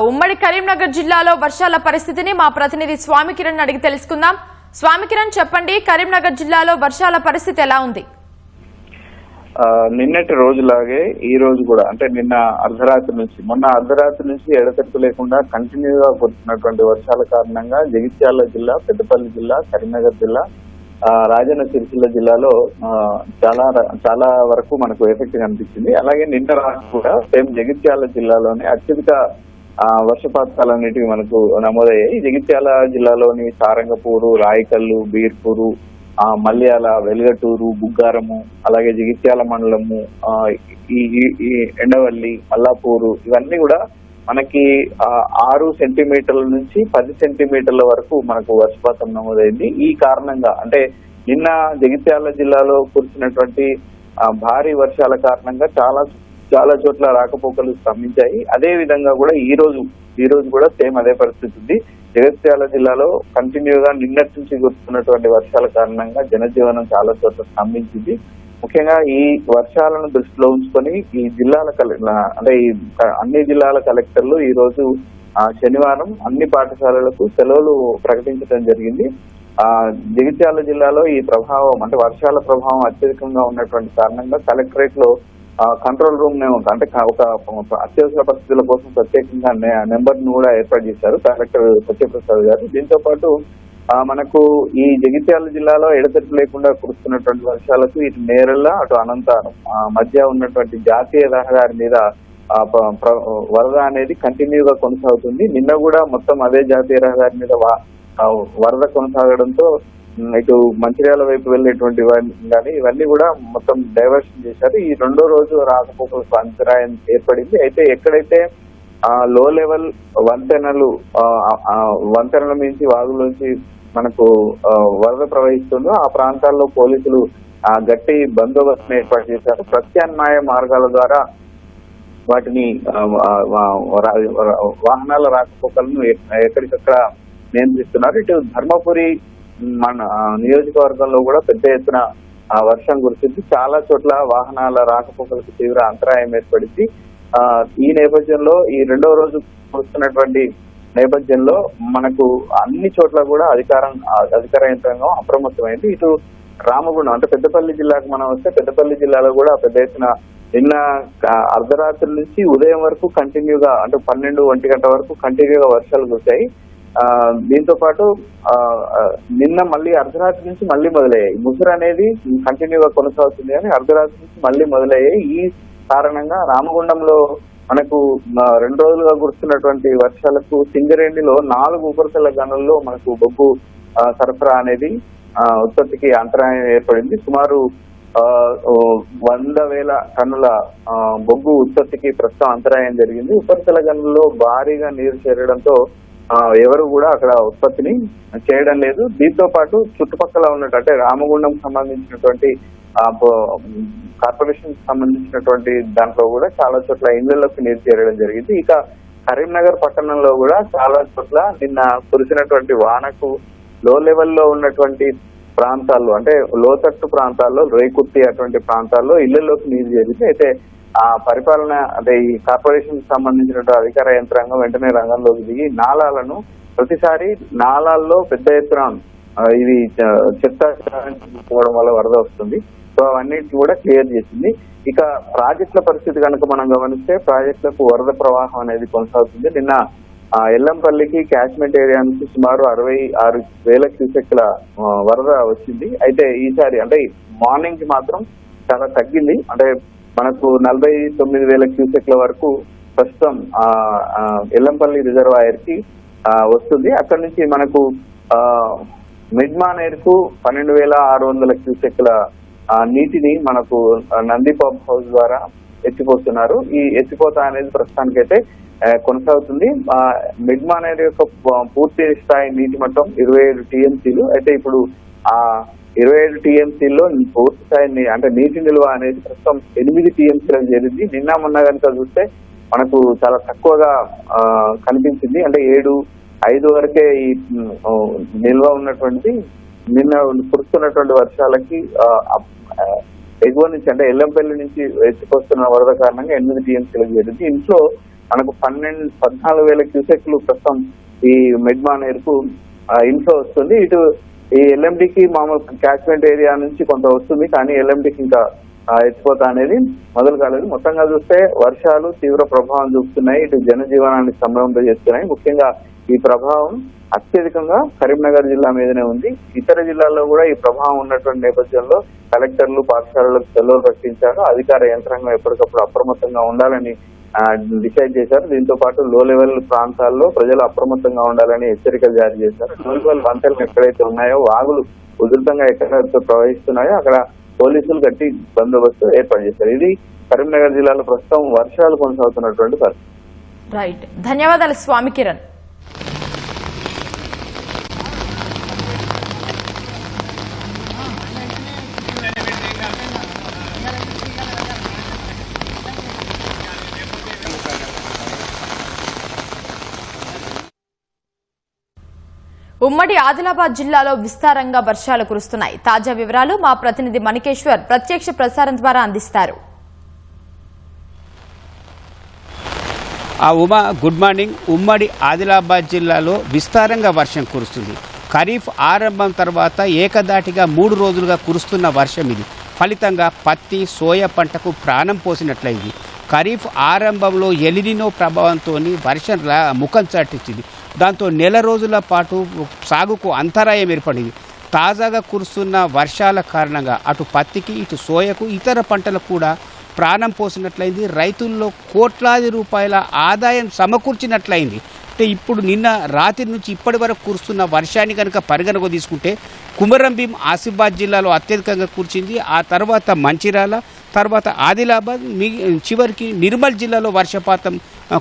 ఉమ్మడి కరీంనగర్ జిల్లాలో వర్షాల పరిస్థితిని మా ప్రతినిధి స్వామి కిరణ్ అడిగి తెలుసుకుందాం. స్వామి కిరణ్ చెప్పండి, కరీంనగర్ జిల్లాలో వర్షాల పరిస్థితి ఎలా ఉంది? నిన్నటి రోజులాగే ఈ రోజు కూడా అంటే నిన్న అర్ధరాత్రి నుంచి మొన్న అర్ధరాత్రి నుంచి ఎడతెరిపి లేకుండా కంటిన్యూగా కురుస్తున్నటువంటి వర్షాల కారణంగా జగిత్యాల జిల్లా, పెద్దపల్లి జిల్లా, కరీంనగర్ జిల్లా, రాజన్న సిరిసిల్ల జిల్లాలో చాలా వరకు మనకు ఎఫెక్ట్ కనిపించింది. అలాగే నిన్న రాత్రి కూడా సేమ్ జగిత్యాల జిల్లాలోనే అత్యధిక వర్షపాతాలన్నిటివి మనకు నమోదయ్యాయి. జగిత్యాల జిల్లాలోని సారంగపూరు, రాయికల్లు, బీర్పూరు, మల్యాల, వెలుగటూరు, బుగ్గారము, అలాగే జగిత్యాల మండలము, ఈ ఎండవల్లి, మల్లాపూరు ఇవన్నీ కూడా మనకి 6 సెంటీమీటర్ల నుంచి 10 సెంటీమీటర్ల వరకు మనకు వర్షపాతం నమోదైంది. ఈ కారణంగా అంటే నిన్న జగిత్యాల జిల్లాలో కురిసినటువంటి భారీ వర్షాల కారణంగా చాలా చోట్ల రాకపోకలు స్తంభించాయి. అదే విధంగా కూడా ఈ రోజు కూడా సేమ్ అదే పరిస్థితి ఉంది. జగిత్యాల జిల్లాలో కంటిన్యూగా నిన్నటి నుంచి కురుస్తున్నటువంటి వర్షాల కారణంగా జనజీవనం చాలా చోట్ల స్తంభించింది. ముఖ్యంగా ఈ వర్షాలను దృష్టిలో ఉంచుకొని ఈ జిల్లాల అంటే ఈ అన్ని జిల్లాల కలెక్టర్లు ఈ రోజు శనివారం అన్ని పాఠశాలలకు సెలవులు ప్రకటించడం జరిగింది. జగిత్యాల జిల్లాలో ఈ ప్రభావం అంటే వర్షాల ప్రభావం అత్యధికంగా ఉన్నటువంటి కారణంగా కలెక్టరేట్ లో కంట్రోల్ రూమ్ అంటే ఒక అత్యవసర పరిస్థితుల కోసం ప్రత్యేకంగా నెంబర్ ను కూడా ఏర్పాటు చేశారు కలెక్టర్ సత్యప్రసాద్ గారు. దీంతో పాటు మనకు ఈ జగిత్యాల జిల్లాలో ఎడతెరిపి లేకుండా కురుస్తున్నటువంటి వర్షాలకు ఇటు నేరళ్ళ అటు అనంతారం మధ్య ఉన్నటువంటి జాతీయ రహదారి మీద వరద అనేది కంటిన్యూగా కొనసాగుతుంది. నిన్న కూడా మొత్తం అదే జాతీయ రహదారి మీద వరద కొనసాగడంతో ఇటు మంచిర్యాల వైపు వెళ్ళేటువంటి కానీ ఇవన్నీ కూడా మొత్తం డైవర్షన్ చేశారు. ఈ రెండో రోజు రాకపోకలకు అంతరాయం ఏర్పడింది. అయితే ఎక్కడైతే లో లెవెల్ వంతెనల నుంచి వాగులోంచి మనకు వరద ప్రవహిస్తుందో ఆ ప్రాంతాల్లో పోలీసులు గట్టి బందోబస్తును ఏర్పాటు చేశారు. ప్రత్యామ్నాయ మార్గాల ద్వారా వాటిని వాహనాల రాకపోకలను ఎక్కడికక్కడ నియంత్రిస్తున్నారు. ఇటు ధర్మపురి మన నియోజకవర్గంలో కూడా పెద్ద ఎత్తున వర్షం కురిసింది. చాలా చోట్ల వాహనాల రాకపోకలకు తీవ్ర అంతరాయం ఏర్పడింది. ఈ నేపథ్యంలో ఈ రెండో రోజు కురుస్తున్నటువంటి నేపథ్యంలో మనకు అన్ని చోట్ల కూడా అధికార యంత్రాంగం అప్రమత్తమైంది. ఇటు రామగుండం అంటే పెద్దపల్లి జిల్లాకు మనం వస్తే పెద్దపల్లి జిల్లాలో కూడా పెద్ద ఎత్తున నిన్న అర్ధరాత్రి నుంచి ఉదయం వరకు కంటిన్యూగా అంటే 12-1 గంట వరకు కంటిన్యూగా వర్షాలు కురిశాయి. దీంతో పాటు నిన్న మళ్ళీ అర్ధరాత్రి నుంచి మళ్ళీ మొదలయ్యాయి. ముసురు అనేది కంటిన్యూగా కొనసాగుతుంది కానీ అర్ధరాత్రి నుంచి మళ్ళీ మొదలయ్యాయి. ఈ కారణంగా రామగుండంలో మనకు 2 రోజులుగా కురుస్తున్నటువంటి వర్షాలకు సింగరేణిలో 4 ఉపరితల గనుల్లో మనకు బొగ్గు సరఫరా అనేది ఉత్పత్తికి అంతరాయం ఏర్పడింది. సుమారు 100,000 టన్నుల బొగ్గు ఉత్పత్తికి ప్రస్తుతం అంతరాయం జరిగింది. ఉపరితల గనుల్లో భారీగా నీరు చేరడంతో ఎవరు కూడా అక్కడ ఉత్పత్తిని చేయడం లేదు. దీంతో పాటు చుట్టుపక్కల ఉన్నట్టు అంటే రామగుండం సంబంధించినటువంటి కార్పొరేషన్ సంబంధించినటువంటి దాంట్లో కూడా చాలా చోట్ల ఇళ్లలోకి నీరు చేరడం జరిగింది. ఇక కరీంనగర్ పట్టణంలో కూడా చాలా చోట్ల నిన్న కురిసినటువంటి వానకు లో లెవెల్లో ఉన్నటువంటి ప్రాంతాల్లో అంటే లోతట్టు ప్రాంతాల్లో రేకుర్తి అటువంటి ప్రాంతాల్లో ఇళ్లలోకి నీరు చేరింది. అయితే ఆ పరిపాలన అంటే ఈ కార్పొరేషన్ సంబంధించిన అధికార యంత్రాంగం వెంటనే రంగంలోకి దిగి నాలాలను ప్రతిసారి నాలాల్లో పెద్ద ఎత్తున ఇది చెత్త తీసుకోవడం వల్ల వరద వస్తుంది. సో అవన్నిటిని కూడా క్లియర్ చేసింది. ఇక ప్రాజెక్టుల పరిస్థితి కనుక మనం గమనిస్తే ప్రాజెక్టులకు వరద ప్రవాహం అనేది కొనసాగుతుంది. నిన్న ఎల్లంపల్లికి క్యాచ్మెంట్ ఏరియా నుంచి సుమారు 66,000 క్యూసెక్ల వరద వచ్చింది. అయితే ఈసారి అంటే మార్నింగ్ కి మాత్రం చాలా తగ్గింది. అంటే మనకు 49,000 క్యూసెక్ల వరకు ప్రస్తుతం ఎల్లంపల్లి రిజర్వాయర్ కి వస్తుంది. అక్కడి నుంచి మనకు మిడ్మానేర్ కు 12,600 క్యూసెక్ల నీటిని మనకు నంది పంప్ హౌస్ ద్వారా ఎత్తిపోతున్నారు. ఈ ఎత్తిపోత అనేది ప్రస్తుతానికైతే కొనసాగుతుంది. మిడ్మానేర్ యొక్క పూర్తి స్థాయి నీటి మట్టం 27 టీఎంసీలు. అయితే ఇప్పుడు ఆ 27 టీఎంసీల్లో పూర్తి స్థాయి అంటే నీటి నిల్వ అనేది ప్రస్తుతం 8 టీఎంసీలకు చేరింది. నిన్న మొన్న కనుక చూస్తే మనకు చాలా తక్కువగా కనిపించింది. అంటే 7-5 వరకే ఈ నిల్వ ఉన్నటువంటి నిన్న కురుస్తున్నటువంటి వర్షాలకి ఎగువ నుంచి అంటే ఎల్లంపల్లి నుంచి ఎత్తుకొస్తున్న వరద కారణంగా 8 టీఎంసీలకు చేరింది. ఇంట్లో మనకు 14,000 క్యూసెక్లు ప్రస్తుతం ఈ మెడ్మా నేరుకు ఇన్ఫ్లో వస్తుంది. ఇటు ఈ ఎల్ఎండికి మామూలు క్యాచ్మెంట్ ఏరియా నుంచి కొంత వస్తుంది, కానీ ఎల్ఎండికి ఇంకా ఎత్తిపోత అనేది మొదలు కాలేదు. మొత్తంగా చూస్తే వర్షాలు తీవ్ర ప్రభావం చూపుతున్నాయి, ఇటు జనజీవనాన్ని సంభ్రమం చేస్తున్నాయి. ముఖ్యంగా ఈ ప్రభావం అత్యధికంగా కరీంనగర్ జిల్లా మీదనే ఉంది. ఇతర జిల్లాల్లో కూడా ఈ ప్రభావం ఉన్నటువంటి నేపథ్యంలో కలెక్టర్లు పాఠశాలలకు సెలవులు ప్రకటించారు. అధికార యంత్రాంగం ఎప్పటికప్పుడు అప్రమత్తంగా ఉండాలని డిసైడ్ చేశారు. దీంతో పాటు లో లెవెల్ ప్రాంతాల్లో ప్రజలు అప్రమత్తంగా ఉండాలని హెచ్చరికలు జారీ చేశారు. లో లెవెల్ వంతెనలు ఎక్కడైతే ఉన్నాయో, వాగులు ఉధృతంగా ఎక్కడైతే ప్రవహిస్తున్నాయో అక్కడ పోలీసులు గట్టి బందోబస్తు ఏర్పాటు చేశారు. ఇది కరీంనగర్ జిల్లాలో ప్రస్తుతం వర్షాలు కొనసాగుతున్నటువంటి పరిస్థితి. రైట్, ధన్యవాదాలు స్వామి కిరణ్. ఉమ్మడి ఆదిలాబాద్ జిల్లాలో విస్తారంగా వర్షాలు కురుస్తున్నాయి. తాజా వివరాలు మా ప్రతినిధి మణికేశ్వర్ ప్రత్యక్ష ప్రసారం ద్వారా అందిస్తారు. Uma, good morning. ఉమ్మడి ఆదిలాబాద్ జిల్లాలో విస్తారంగా వర్షం కురుస్తుంది. ఖరీఫ్ ఆరంభం తర్వాత ఏకదాటిగా 3 రోజులుగా కురుస్తున్న వర్షం ఇది. ఫలితంగా పత్తి, సోయా పంటకు ప్రాణం పోసినట్లయింది. ఖరీఫ్ ఆరంభంలో ఎలినినో ప్రభావంతో వర్షం ముఖం చాటించింది. దాంతో నెల రోజుల పాటు సాగుకు అంతరాయం ఏర్పడింది. తాజాగా కురుస్తున్న వర్షాల కారణంగా అటు పత్తికి, ఇటు సోయకు, ఇతర పంటలకు కూడా ప్రాణం పోసినట్లయింది. రైతుల్లో కోట్లాది రూపాయల ఆదాయం సమకూర్చినట్లయింది. అంటే ఇప్పుడు నిన్న రాత్రి నుంచి ఇప్పటి వరకు కురుస్తున్న వర్షాన్ని కనుక పరిగణకు తీసుకుంటే కుమరంభీం ఆసిఫాబాద్ జిల్లాలో అత్యధికంగా కురిచింది. ఆ తర్వాత మంచిర్యాల, తర్వాత ఆదిలాబాద్, చివరికి నిర్మల్ జిల్లాలో వర్షపాతం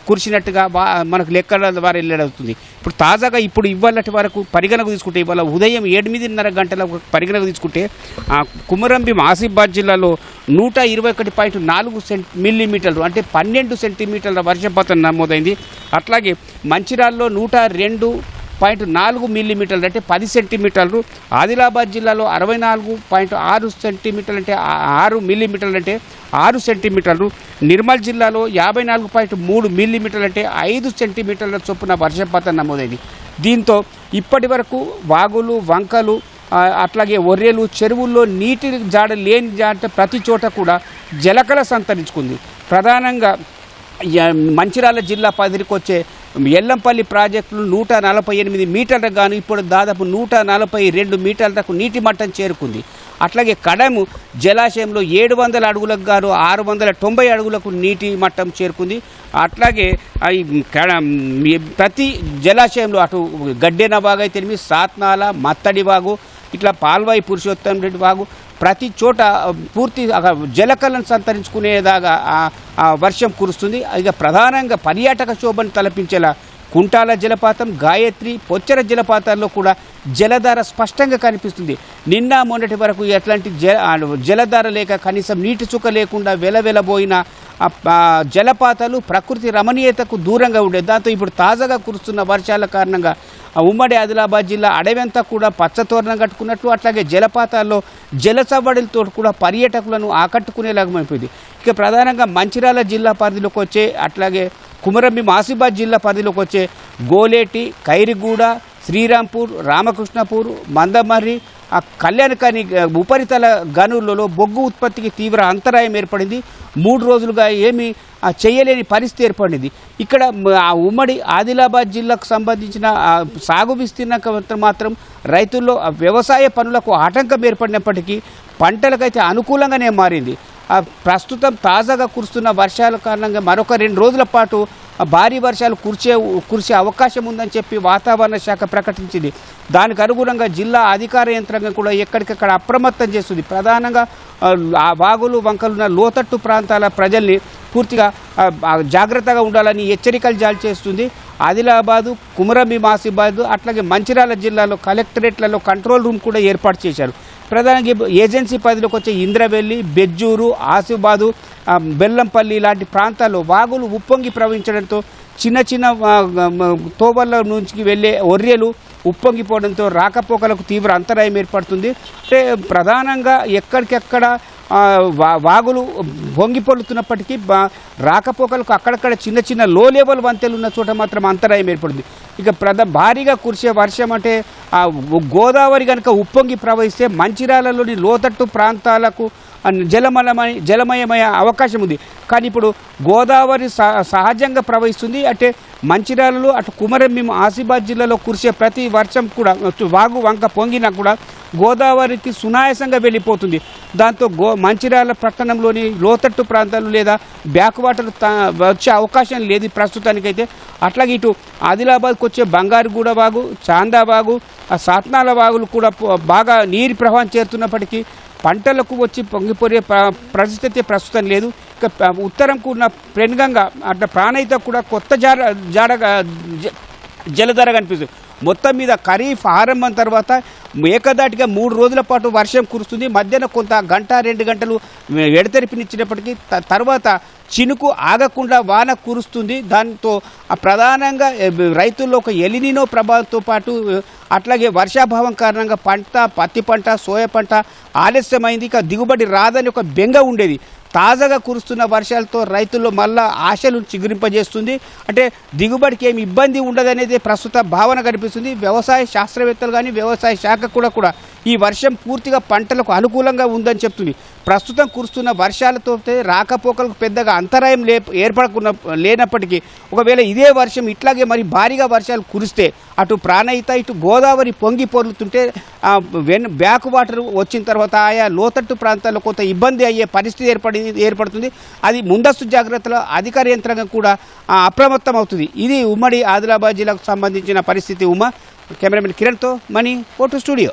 కురిసినట్టుగా మనకు లెక్కల ద్వారా వెళ్ళవుతుంది. ఇప్పుడు తాజాగా ఇవాళటి వరకు పరిగణకు తీసుకుంటే, ఇవాళ ఉదయం 8:30 గంటల పరిగణకు తీసుకుంటే కుమరంభీం ఆసిఫాబాద్ జిల్లాలో 121.4 మిల్లీమీటర్లు అంటే 12 సెంటీమీటర్ల వర్షపాతం నమోదైంది. అట్లాగే మంచిర్యాలలో 102.4 మిల్లీమీటర్లు అంటే 10 సెంటీమీటర్లు, ఆదిలాబాద్ జిల్లాలో 64.6 సెంటీమీటర్లు అంటే 6 మిల్లీమీటర్లు అంటే 6 సెంటీమీటర్లు, నిర్మల్ జిల్లాలో 54.3 మిల్లీమీటర్లు అంటే 5 సెంటీమీటర్ల చొప్పున వర్షపాతం నమోదైంది. దీంతో ఇప్పటి వరకు వాగులు, వంకలు, అట్లాగే ఒర్రెలు, చెరువుల్లో నీటి జాడ లేని జాడ ప్రతి చోట కూడా జలకళ సంతరించుకుంది. ప్రధానంగా మంచిర్యాల జిల్లా పరిధికి వచ్చే ఎల్లంపల్లి ప్రాజెక్టులు 148 మీటర్లకు గాను ఇప్పుడు దాదాపు 142 మీటర్లకు నీటి మట్టం చేరుకుంది. అట్లాగే కడము జలాశయంలో 700 అడుగులకు గాను 690 అడుగులకు నీటి మట్టం చేరుకుంది. అట్లాగే ప్రతి జలాశయంలో అటు గడ్డెన వాగు అయితే సాత్నాల, మత్తడి వాగు, ఇట్లా పాల్వాయి పురుషోత్తం రెడ్డి వాగు ప్రతి చోట పూర్తి జలకళను సంతరించుకునేదాగా వర్షం కురుస్తుంది. ఇక ప్రధానంగా పర్యాటక శోభను తలపించేలా కుంటాల జలపాతం, గాయత్రి, పొచ్చర జలపాతాల్లో కూడా జలధార స్పష్టంగా కనిపిస్తుంది. నిన్న మొన్నటి వరకు ఎట్లాంటి జలధార లేక కనీసం నీటి చుక్క లేకుండా వెలవెలబోయిన జలపాతాలు ప్రకృతి రమణీయతకు దూరంగా ఉండేది. దాంతో ఇప్పుడు తాజాగా కురుస్తున్న వర్షాల కారణంగా ఉమ్మడి ఆదిలాబాద్ జిల్లా అడవంతా కూడా పచ్చతోరణం కట్టుకున్నట్లు, అట్లాగే జలపాతాల్లో జలసవ్వడిలతో కూడా పర్యాటకులను ఆకట్టుకునేలాగమైపోయింది. ఇక ప్రధానంగా మంచిర్యాల జిల్లా పరిధిలోకి వచ్చే, అట్లాగే కుమరంభీం ఆసిఫాబాద్ జిల్లా పరిధిలోకి వచ్చే గోలేటి, ఖైరిగూడ, శ్రీరాంపూర్, రామకృష్ణపూర్, మందమర్రి, కళ్యాణకాని ఉపరితల గనులలో బొగ్గు ఉత్పత్తికి తీవ్ర అంతరాయం ఏర్పడింది. 3 రోజులుగా ఏమీ చేయలేని పరిస్థితి ఏర్పడింది. ఇక్కడ ఉమ్మడి ఆదిలాబాద్ జిల్లాకు సంబంధించిన సాగు విస్తీర్ణం మాత్రం రైతుల్లో వ్యవసాయ పనులకు ఆటంకం ఏర్పడినప్పటికీ పంటలకైతే అనుకూలంగానే మారింది. ప్రస్తుతం తాజాగా కురుస్తున్న వర్షాల కారణంగా మరొక 2 రోజుల పాటు భారీ వర్షాలు కురిసే అవకాశం ఉందని చెప్పి వాతావరణ శాఖ ప్రకటించింది. దానికి అనుగుణంగా జిల్లా అధికార యంత్రాంగం కూడా ఎక్కడికక్కడ అప్రమత్తం చేస్తుంది. ప్రధానంగా వాగులు, వంకలున్న లోతట్టు ప్రాంతాల ప్రజల్ని పూర్తిగా జాగ్రత్తగా ఉండాలని హెచ్చరికలు జారీ చేస్తుంది. ఆదిలాబాదు, కుమరంభీం ఆసిఫాబాద్, అట్లాగే మంచిర్యాల జిల్లాలో కలెక్టరేట్లలో కంట్రోల్ రూమ్ కూడా ఏర్పాటు చేశారు. ప్రధానంగా ఏజెన్సీ పరిధిలోకి వచ్చే ఇంద్రవెల్లి, బెజ్జూరు, ఆసిఫాబాదు, బెల్లంపల్లి లాంటి ప్రాంతాల్లో వాగులు ఉప్పొంగి ప్రవహించడంతో చిన్న చిన్న తోవల నుంచి వెళ్ళే ఒర్రెలు ఉప్పొంగిపోవడంతో రాకపోకలకు తీవ్ర అంతరాయం ఏర్పడుతుంది. అంటే ప్రధానంగా ఎక్కడికెక్కడ వాగులు పొంగి పొల్లుతున్నప్పటికీ రాకపోకలకు అక్కడక్కడ చిన్న చిన్న లో లెవెల్ వంతెలు ఉన్న చోట మాత్రం అంతరాయం ఏర్పడింది. ఇక భారీగా కురిసే వర్షం అంటే గోదావరి కనుక ఉప్పొంగి ప్రవహిస్తే మంచిర్యాలలోని లోతట్టు ప్రాంతాలకు జలమయమయ్యే అవకాశం ఉంది. కానీ ఇప్పుడు గోదావరి సహజంగా ప్రవహిస్తుంది. అంటే మంచిర్యాలలో అటు కుమరంభీం ఆసిఫాబాద్ జిల్లాలో కురిసే ప్రతి వర్షం కూడా వాగు వంక పొంగినా కూడా గోదావరికి సునాయాసంగా వెళ్ళిపోతుంది. దాంతో మంచిర్యాల పట్టణంలోని లోతట్టు ప్రాంతాలు లేదా బ్యాక్ వాటర్ వచ్చే అవకాశం లేదు ప్రస్తుతానికైతే. అట్లాగే ఇటు ఆదిలాబాద్కి వచ్చే బంగారుగూడ వాగు, చాందా వాగు, సాత్నాల వాగులు కూడా బాగా నీరు ప్రవాహం చేరుతున్నప్పటికీ పంటలకు వచ్చి పొంగిపోయే పరిస్థితి ప్రస్తుతం లేదు. ఇక ఉత్తరంకు ఉన్న పెనుగంగా అట్లా ప్రాణహిత కూడా కొత్త జలధార కనిపిస్తుంది. మొత్తం మీద ఖరీఫ్ ఆరంభం తర్వాత ఏకదాటిగా 3 రోజుల పాటు వర్షం కురుస్తుంది. మధ్యాహ్నం కొంత గంట 2 గంటలు ఎడతెరిపినిచ్చినప్పటికీ తర్వాత చినుకు ఆగకుండా వాన కురుస్తుంది. దాంతో ప్రధానంగా రైతుల్లో ఒక ఎలినినో ప్రభావంతో పాటు అట్లాగే వర్షాభావం కారణంగా పత్తి పంట, సోయా పంట ఆలస్యమైంది. ఇక దిగుబడి రాదని ఒక బెంగ ఉండేది. తాజాగా కురుస్తున్న వర్షాలతో రైతుల్లో మళ్ళా ఆశలు చిగురింపజేస్తుంది. అంటే దిగుబడికి ఏమి ఇబ్బంది ఉండదనేది ప్రస్తుత భావన కనిపిస్తుంది. వ్యవసాయ శాస్త్రవేత్తలు కానీ వ్యవసాయ శాఖ కూడా ఈ వర్షం పూర్తిగా పంటలకు అనుకూలంగా ఉందని చెప్తుంది. ప్రస్తుతం కురుస్తున్న వర్షాలతో రాకపోకలకు పెద్దగా అంతరాయం లేనప్పటికీ ఒకవేళ ఇదే వర్షం ఇట్లాగే మరి భారీగా వర్షాలు కురిస్తే అటు ప్రాణహిత ఇటు గోదావరి పొంగి పొర్లుతుంటే బ్యాక్ వాటర్ వచ్చిన తర్వాత ఆయా లోతట్టు ప్రాంతాల్లో కొంత ఇబ్బంది అయ్యే పరిస్థితి ఏర్పడుతుంది. అది ముందస్తు జాగ్రత్తలో అధికార యంత్రాంగం కూడా అప్రమత్తం అవుతుంది. ఇది ఉమ్మడి ఆదిలాబాద్ జిల్లాకు సంబంధించిన పరిస్థితి. కెమెరామెన్ కిరణ్తో మణి, ఫోటో స్టూడియో.